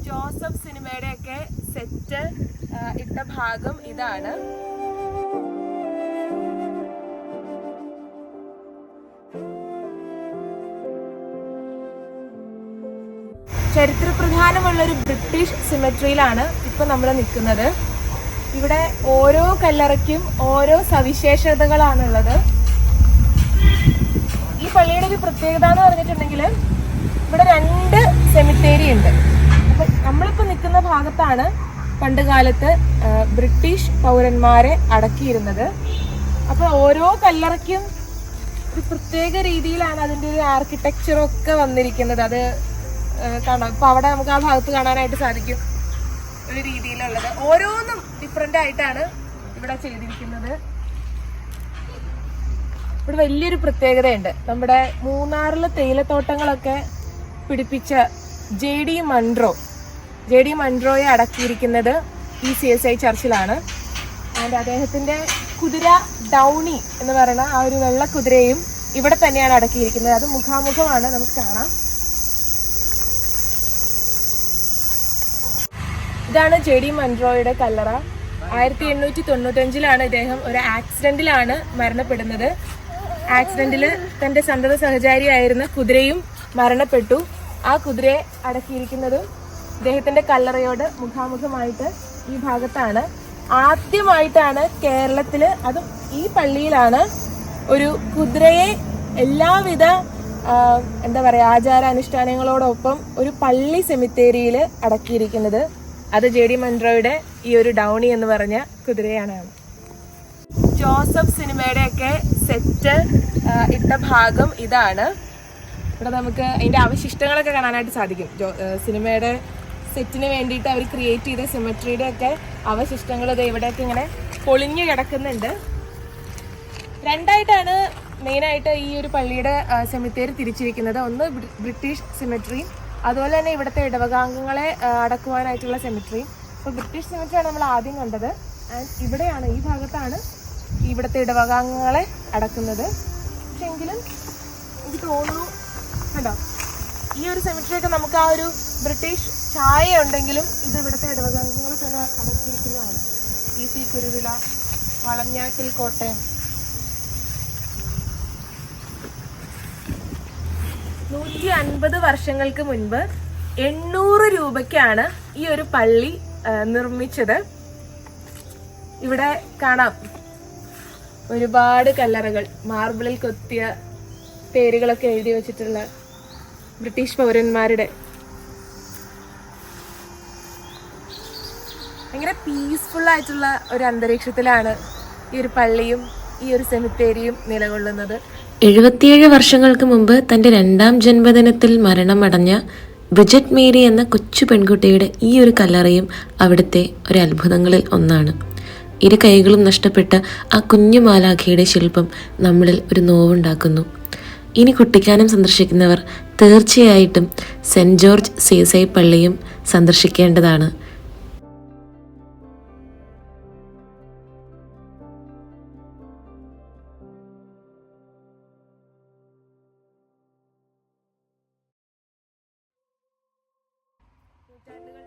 Joseph സിനിമയുടെയൊക്കെ set ഇട്ട ഭാഗം ഇതാണ്. ചരിത്രപ്രധാനമുള്ളൊരു ബ്രിട്ടീഷ് സിമെട്രിയിലാണ് ഇപ്പൊ നമ്മൾ നിൽക്കുന്നത്. ഇവിടെ ഓരോ കല്ലറയ്ക്കും ഓരോ സവിശേഷതകളാണുള്ളത്. ഈ പള്ളിയുടെ ഒരു പ്രത്യേകത എന്ന് പറഞ്ഞിട്ടുണ്ടെങ്കിൽ ഇവിടെ 2 സെമിത്തേരി ഉണ്ട്. അപ്പൊ നമ്മളിപ്പോ നിൽക്കുന്ന ഭാഗത്താണ് പണ്ട് കാലത്ത് ബ്രിട്ടീഷ് പൗരന്മാരെ അടക്കിയിരുന്നത്. അപ്പൊ ഓരോ കല്ലറയ്ക്കും ഒരു പ്രത്യേക രീതിയിലാണ് അതിന്റെ ഒരു ആർക്കിടെക്ചറൊക്കെ വന്നിരിക്കുന്നത്. അത് കാണാം. ഇപ്പൊ അവിടെ നമുക്ക് ആ ഭാഗത്ത് കാണാനായിട്ട് സാധിക്കും. ഒരു രീതിയിലുള്ളത് ഓരോന്നും ഡിഫറെന്റ് ആയിട്ടാണ് ഇവിടെ ചെയ്തിരിക്കുന്നത്. ഇവിടെ വലിയൊരു പ്രത്യേകതയുണ്ട്. നമ്മുടെ മൂന്നാറിലെ തേയിലത്തോട്ടങ്ങളൊക്കെ പിടിപ്പിച്ച JD മൺട്രോയെ അടക്കിയിരിക്കുന്നത് ഈ CSI ചർച്ചിലാണ്. ആൻഡ് അദ്ദേഹത്തിന്റെ കുതിര ഡൗണി എന്ന് പറയുന്ന ആ ഒരു വെള്ള കുതിരയും ഇവിടെ തന്നെയാണ് അടക്കിയിരിക്കുന്നത്. അത് മുഖാമുഖമാണ്, നമുക്ക് കാണാം. ഇതാണ് JD മൺട്രോയുടെ കല്ലറ. 1895 ഇദ്ദേഹം ഒരു ആക്സിഡന്റിലാണ് മരണപ്പെടുന്നത്. ആക്സിഡന്റിൽ തന്റെ സന്തത സഹചാരിയായിരുന്ന കുതിരയും മരണപ്പെട്ടു. ആ കുതിരയെ അടക്കിയിരിക്കുന്നതും ഇദ്ദേഹത്തിന്റെ കല്ലറയോട് മുഖാമുഖമായിട്ട് ഈ ഭാഗത്താണ്. ആദ്യമായിട്ടാണ് കേരളത്തില്, അതും ഈ പള്ളിയിലാണ്, ഒരു കുതിരയെ എല്ലാവിധ എന്താ പറയാ ആചാരാനുഷ്ഠാനങ്ങളോടൊപ്പം ഒരു പള്ളി സെമിത്തേരിയിൽ അടക്കിയിരിക്കുന്നത്. അത് JD മൺട്രോയുടെ ഈ ഒരു ഡൗണി എന്ന് പറഞ്ഞ കുതിരയാണ്. ജോസഫ് സിനിമയുടെയൊക്കെ സെറ്റ് ഇട്ട ഭാഗം ഇതാണ്. ഇവിടെ നമുക്ക് അതിന്റെ അവശിഷ്ടങ്ങളൊക്കെ കാണാനായിട്ട് സാധിക്കും. സിനിമയുടെ സെറ്റിന് വേണ്ടിയിട്ട് അവർ ക്രിയേറ്റ് ചെയ്ത സിമെട്രിയുടെ ഒക്കെ അവശിഷ്ടങ്ങൾ ഇവിടെയൊക്കെ ഇങ്ങനെ പൊളിഞ്ഞു കിടക്കുന്നുണ്ട്. 2ആയിട്ടാണ് മെയിനായിട്ട് ഈ ഒരു പള്ളിയുടെ സെമിത്തേരി തിരിച്ചിരിക്കുന്നത്. ഒന്ന് ബ്രിട്ടീഷ് സിമെട്രിയും അതുപോലെ തന്നെ ഇവിടുത്തെ ഇടവകാംഗങ്ങളെ അടക്കുവാനായിട്ടുള്ള സെമിട്രിയും. അപ്പോൾ ബ്രിട്ടീഷ് സെമിട്രിയാണ് നമ്മൾ ആദ്യം കണ്ടത്. ആൻഡ് ഇവിടെയാണ്, ഈ ഭാഗത്താണ് ഇവിടുത്തെ ഇടവകാംഗങ്ങളെ അടക്കുന്നത്. പക്ഷെ എങ്കിലും എനിക്ക് തോന്നുന്നു കണ്ടോ, ഈ ഒരു സെമിട്രിയൊക്കെ നമുക്ക് ആ ഒരു ബ്രിട്ടീഷ് ഛായ ഉണ്ടെങ്കിലും ഇത് ഇവിടുത്തെ ഇടവകാംഗങ്ങൾ തന്നെ അടക്കിയിരിക്കുന്നതാണ്. PC കുരുവിള, വളഞ്ഞാട്ടിൽ കോട്ടയം. 150 വർഷങ്ങൾക്ക് മുൻപ് 800 രൂപയ്ക്കാണ് ഈ ഒരു പള്ളി നിർമ്മിച്ചത്. ഇവിടെ കാണാം ഒരുപാട് കല്ലറകൾ, മാർബിളിൽ കൊത്തിയ പേരുകളൊക്കെ എഴുതി വെച്ചിട്ടുള്ള ബ്രിട്ടീഷ് പൗരന്മാരുടെ. ഭയങ്കര പീസ്ഫുൾ ആയിട്ടുള്ള ഒരു അന്തരീക്ഷത്തിലാണ് ഈ ഒരു പള്ളിയും ഈ ഒരു സെമിത്തേരിയും നിലകൊള്ളുന്നത്. 77 വർഷങ്ങൾക്ക് മുമ്പ് തൻ്റെ 2ാം ജന്മദിനത്തിൽ മരണമടഞ്ഞ ബ്രിജറ്റ് മേരി എന്ന കൊച്ചു പെൺകുട്ടിയുടെ ഈ ഒരു കല്ലറയും അവിടുത്തെ ഒരു അത്ഭുതങ്ങളിൽ ഒന്നാണ്. 2 കൈകളും നഷ്ടപ്പെട്ട ആ കുഞ്ഞു മാലാഖയുടെ ശില്പം നമ്മളിൽ ഒരു നോവുണ്ടാക്കുന്നു. ഇനി കുട്ടിക്കാനം സന്ദർശിക്കുന്നവർ തീർച്ചയായിട്ടും സെൻറ് ജോർജ് CSI പള്ളിയും സന്ദർശിക്കേണ്ടതാണ്. നൂറ്റാണ്ടുകൾ